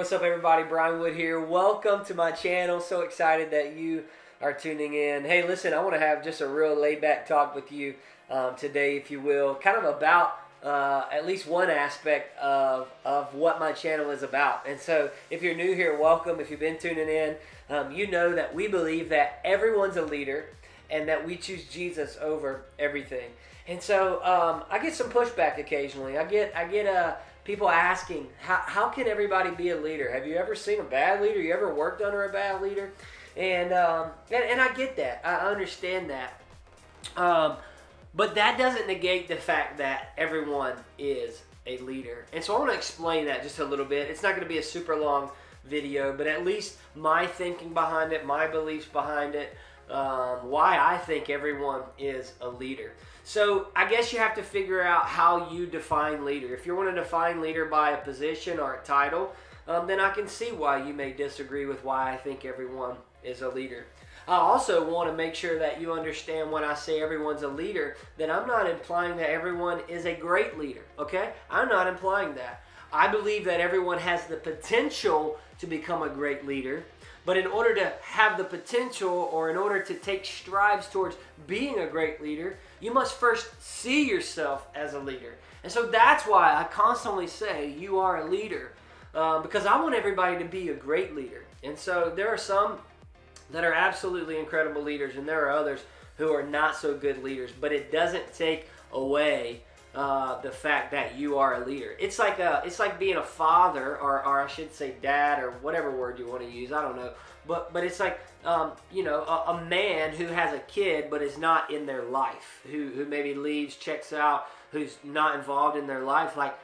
What's up, everybody? Brian Wood here. Welcome to my channel. So excited that you are tuning in. Hey, listen, I want to have just a real laid-back talk with you today, if you will, kind of about at least one aspect of what my channel is about. And so if you're new here, welcome. If you've been tuning in, you know that we believe that everyone's a leader and that we choose Jesus over everything. And so I get some pushback occasionally. I get people asking, how can everybody be a leader? Have you ever seen a bad leader? You ever worked under a bad leader? And I get that. I understand that. But that doesn't negate the fact that everyone is a leader. And so I want to explain that just a little bit. It's not going to be a super long video, but at least my thinking behind it, my beliefs behind it, why I think everyone is a leader. So I guess you have to figure out how you define leader. If you want to define leader by a position or a title, then I can see why you may disagree with why I think everyone is a leader. I also want to make sure that you understand when I say everyone's a leader, that I'm not implying that everyone is a great leader, okay? I'm not implying that. I believe that everyone has the potential to become a great leader, but in order to have the potential, or in order to take strides towards being a great leader, you must first see yourself as a leader. And so that's why I constantly say you are a leader, because I want everybody to be a great leader. And so there are some that are absolutely incredible leaders, and there are others who are not so good leaders, but it doesn't take away the fact that you are a leader. It's like being a father, or I should say dad, or whatever word you want to use. I don't know, but it's like a man who has a kid but is not in their life, who maybe leaves, checks out, who's not involved in their life. Like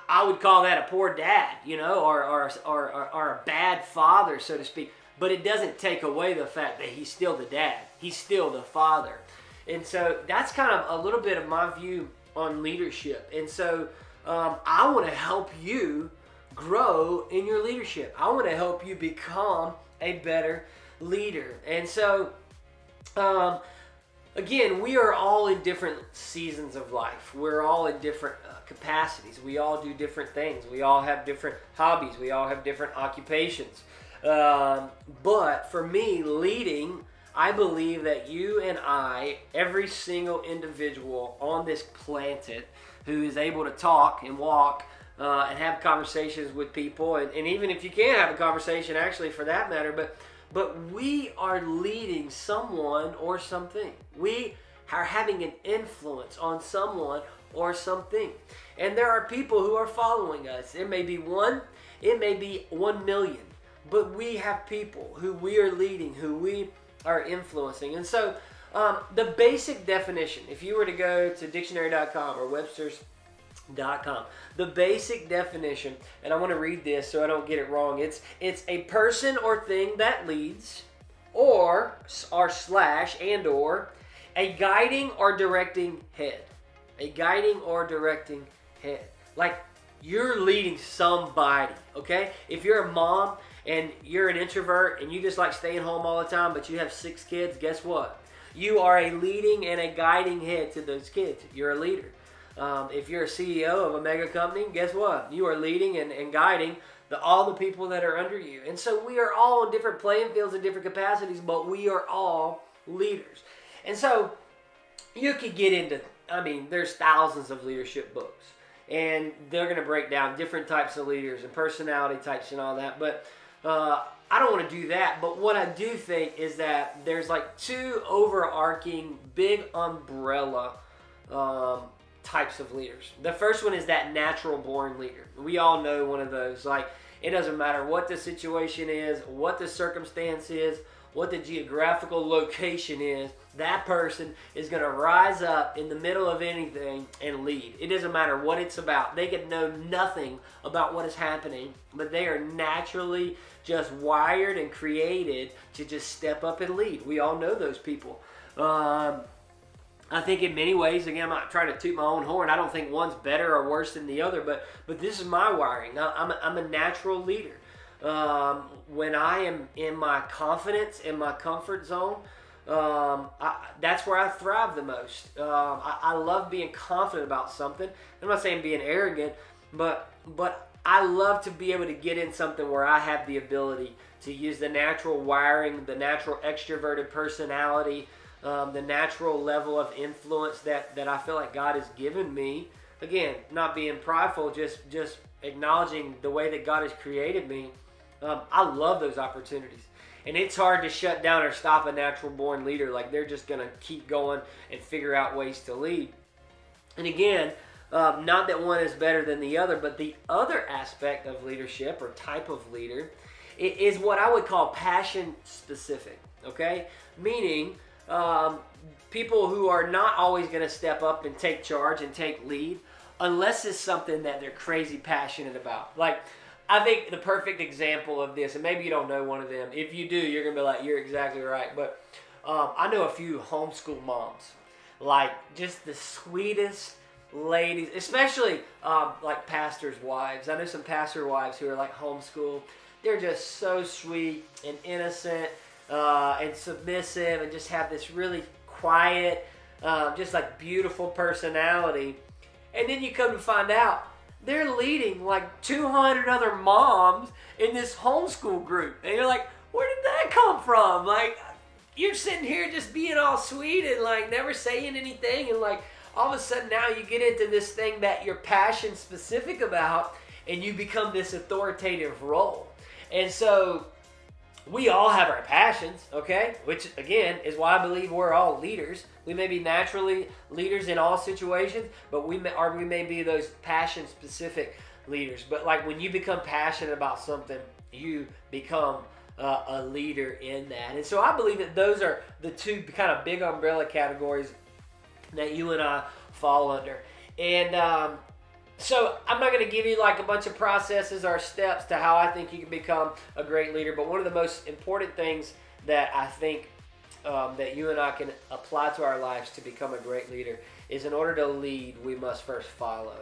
I would call that a poor dad, or a bad father, so to speak. But it doesn't take away the fact that he's still the dad. He's still the father. And so that's kind of a little bit of my view on leadership. And so I want to help you grow in your leadership. I want to help you become a better leader. And so, again, we are all in different seasons of life. We're all in different capacities. We all do different things. We all have different hobbies. We all have different occupations. But for me, leading, I believe that you and I, every single individual on this planet who is able to talk and walk and have conversations with people, and even if you can't have a conversation, actually, for that matter, but we are leading someone or something. We are having an influence on someone or something. And there are people who are following us. It may be one, it may be 1 million, but we have people who we are leading, who we are influencing. And so the basic definition, if you were to go to dictionary.com or websters.com, the basic definition, and I want to read this so I don't get it wrong, it's a person or thing that leads, or slash and or a guiding or directing head. A guiding or directing head. Like you're leading somebody, okay? If you're a mom and you're an introvert and you just like staying home all the time, but you have 6 kids, guess what? You are a leading and a guiding head to those kids. You're a leader. If you're a CEO of a mega company, guess what? You are leading and guiding all the people that are under you. And so we are all in different playing fields and different capacities, but we are all leaders. And so you could get into, there's thousands of leadership books, and they're going to break down different types of leaders and personality types and all that. But I don't want to do that. But what I do think is that there's like 2 overarching big umbrella types of leaders. The first one is that natural born leader. We all know one of those. Like, it doesn't matter what the situation is, what the circumstance is, what the geographical location is, that person is going to rise up in the middle of anything and lead. It doesn't matter what it's about. They could know nothing about what is happening, but they are naturally just wired and created to just step up and lead. We all know those people. I think in many ways, again, I'm not trying to toot my own horn. I don't think one's better or worse than the other, but this is my wiring. I'm a natural leader. When I am in my confidence, in my comfort zone, that's where I thrive the most. I love being confident about something. I'm not saying being arrogant, but I love to be able to get in something where I have the ability to use the natural wiring, the natural extroverted personality, the natural level of influence that I feel like God has given me. Again, not being prideful, just acknowledging the way that God has created me. I love those opportunities. And it's hard to shut down or stop a natural born leader. Like, they're just going to keep going and figure out ways to lead. And again, not that one is better than the other, but the other aspect of leadership or type of leader is what I would call passion specific. Okay? Meaning, people who are not always going to step up and take charge and take lead unless it's something that they're crazy passionate about. Like, I think the perfect example of this, and maybe you don't know one of them. If you do, you're going to be like, you're exactly right. But I know a few homeschool moms, like just the sweetest ladies, especially like pastors' wives. I know some pastor wives who are like homeschool. They're just so sweet and innocent and submissive and just have this really quiet, just like beautiful personality. And then you come to find out, they're leading like 200 other moms in this homeschool group. And you're like, where did that come from? Like, you're sitting here just being all sweet and like never saying anything. And like all of a sudden now you get into this thing that you're passion specific about and you become this authoritative role. And so we all have our passions, okay? Which, again, is why I believe we're all leaders. We may be naturally leaders in all situations, but we may be those passion-specific leaders. But, like, when you become passionate about something, you become a leader in that. And so I believe that those are the two kind of big umbrella categories that you and I fall under. And so I'm not going to give you like a bunch of processes or steps to how I think you can become a great leader, but one of the most important things that I think that you and I can apply to our lives to become a great leader is, in order to lead, we must first follow.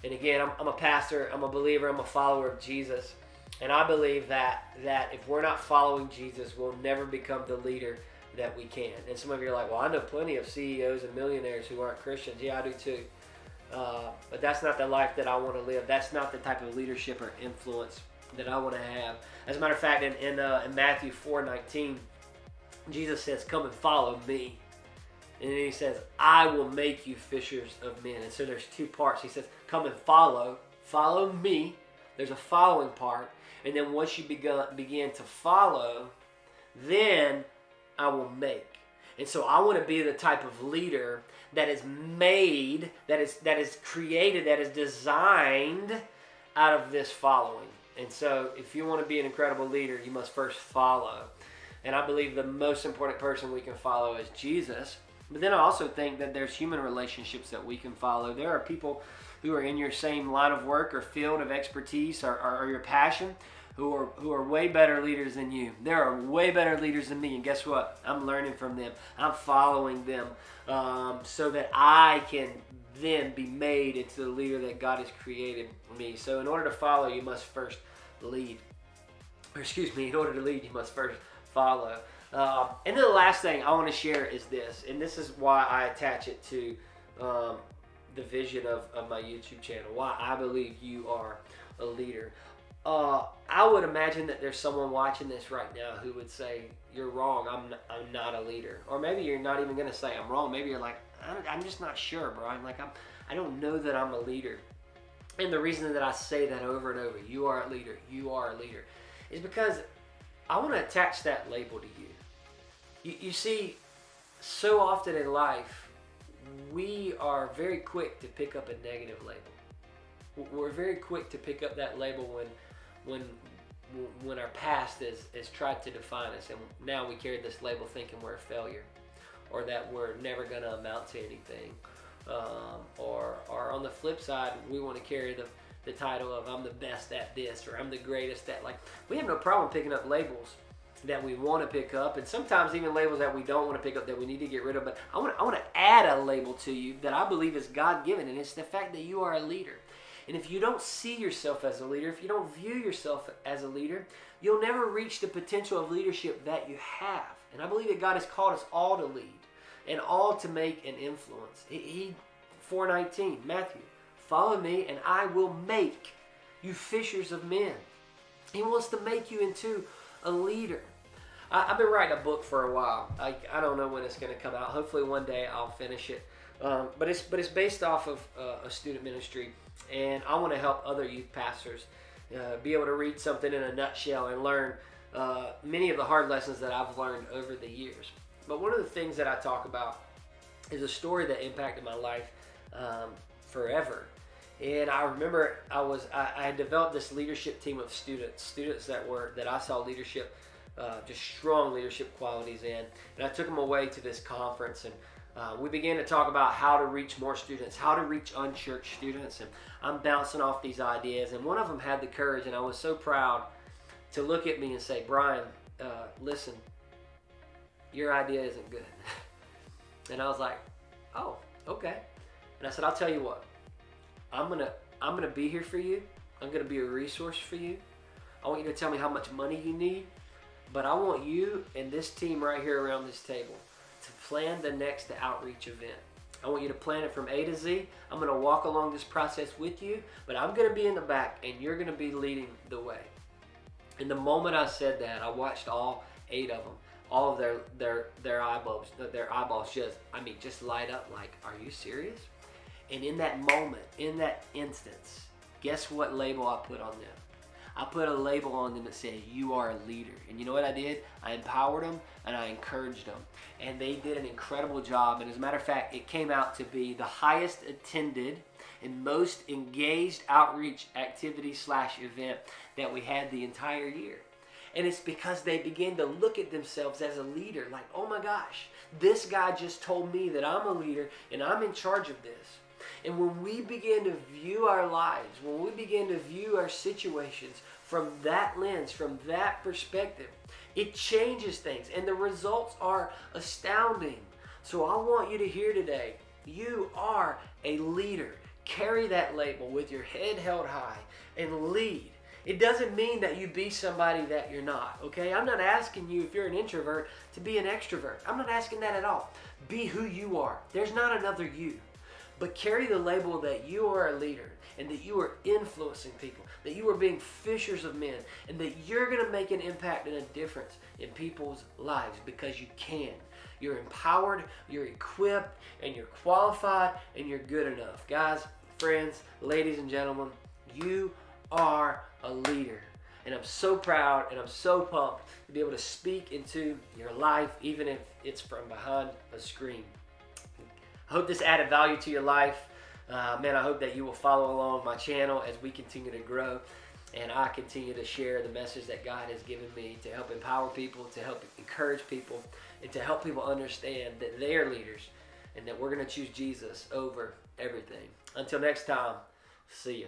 And again, I'm a pastor, I'm a believer, I'm a follower of Jesus, and I believe that if we're not following Jesus, we'll never become the leader that we can. And some of you are like, well, I know plenty of CEOs and millionaires who aren't Christians. Yeah, I do too. But that's not the life that I want to live. That's not the type of leadership or influence that I want to have. As a matter of fact, in Matthew 4:19, Jesus says, come and follow me. And then he says, I will make you fishers of men. And so there's two parts. He says, come and follow me. There's a following part. And then once you begin to follow, then I will make. And so I want to be the type of leader that is made, that is created, that is designed out of this following. And so if you want to be an incredible leader, you must first follow. And I believe the most important person we can follow is Jesus. But then I also think that there's human relationships that we can follow. There are people who are in your same line of work or field of expertise or your passion who are way better leaders than you. There are way better leaders than me, and guess what? I'm learning from them. I'm following them so that I can then be made into the leader that God has created me. So in order to follow, you must first lead. In order to lead, you must first follow. And then the last thing I want to share is this, and this is why I attach it to the vision of my YouTube channel, why I believe you are a leader. I would imagine that there's someone watching this right now who would say, you're wrong, I'm not a leader. Or maybe you're not even going to say I'm wrong. Maybe you're like, I'm just not sure, bro. I don't know that I'm a leader. And the reason that I say that over and over, you are a leader, is because I want to attach that label to you. You see, so often in life, we are very quick to pick up a negative label. We're very quick to pick up that label when our past is tried to define us, and now we carry this label thinking we're a failure, or that we're never going to amount to anything, or on the flip side, we want to carry the title of I'm the best at this, or I'm the greatest at, like, we have no problem picking up labels that we want to pick up, and sometimes even labels that we don't want to pick up that we need to get rid of. But I want to add a label to you that I believe is God-given, and it's the fact that you are a leader. And if you don't see yourself as a leader, if you don't view yourself as a leader, you'll never reach the potential of leadership that you have. And I believe that God has called us all to lead and all to make an influence. 4:19, Matthew, follow me and I will make you fishers of men. He wants to make you into a leader. I've been writing a book for a while. I don't know when it's going to come out. Hopefully one day I'll finish it. But it's based off of a student ministry, and I want to help other youth pastors be able to read something in a nutshell and learn many of the hard lessons that I've learned over the years. But one of the things that I talk about is a story that impacted my life forever. And I remember I had developed this leadership team of students that I saw leadership, just strong leadership qualities in. And I took them away to this conference, and we began to talk about how to reach more students, how to reach unchurched students. And I'm bouncing off these ideas. And one of them had the courage, and I was so proud to look at me and say, Brian, listen, your idea isn't good. And I was like, oh, okay. And I said, I'll tell you what, I'm gonna be here for you. I'm gonna be a resource for you. I want you to tell me how much money you need, but I want you and this team right here around this table to plan the next outreach event. I want you to plan it from A to Z. I'm gonna walk along this process with you, but I'm gonna be in the back and you're gonna be leading the way. And the moment I said that, I watched all 8 of them, all of their eyeballs just light up like, are you serious? And in that moment, in that instance, guess what label I put on them? I put a label on them that said, you are a leader. And you know what I did? I empowered them and I encouraged them. And they did an incredible job. And as a matter of fact, it came out to be the highest attended and most engaged outreach activity / event that we had the entire year. And it's because they began to look at themselves as a leader, like, oh my gosh, this guy just told me that I'm a leader and I'm in charge of this. And when we begin to view our lives, when we begin to view our situations from that lens, from that perspective, it changes things and the results are astounding. So I want you to hear today, you are a leader. Carry that label with your head held high and lead. It doesn't mean that you be somebody that you're not, okay? I'm not asking you, if you're an introvert, to be an extrovert. I'm not asking that at all. Be who you are. There's not another you. But carry the label that you are a leader and that you are influencing people, that you are being fishers of men, and that you're going to make an impact and a difference in people's lives because you can. You're empowered, you're equipped, and you're qualified, and you're good enough. Guys, friends, ladies and gentlemen, you are a leader. And I'm so proud and I'm so pumped to be able to speak into your life, even if it's from behind a screen. I hope this added value to your life. I hope that you will follow along my channel as we continue to grow and I continue to share the message that God has given me to help empower people, to help encourage people, and to help people understand that they are leaders and that we're going to choose Jesus over everything. Until next time, see you.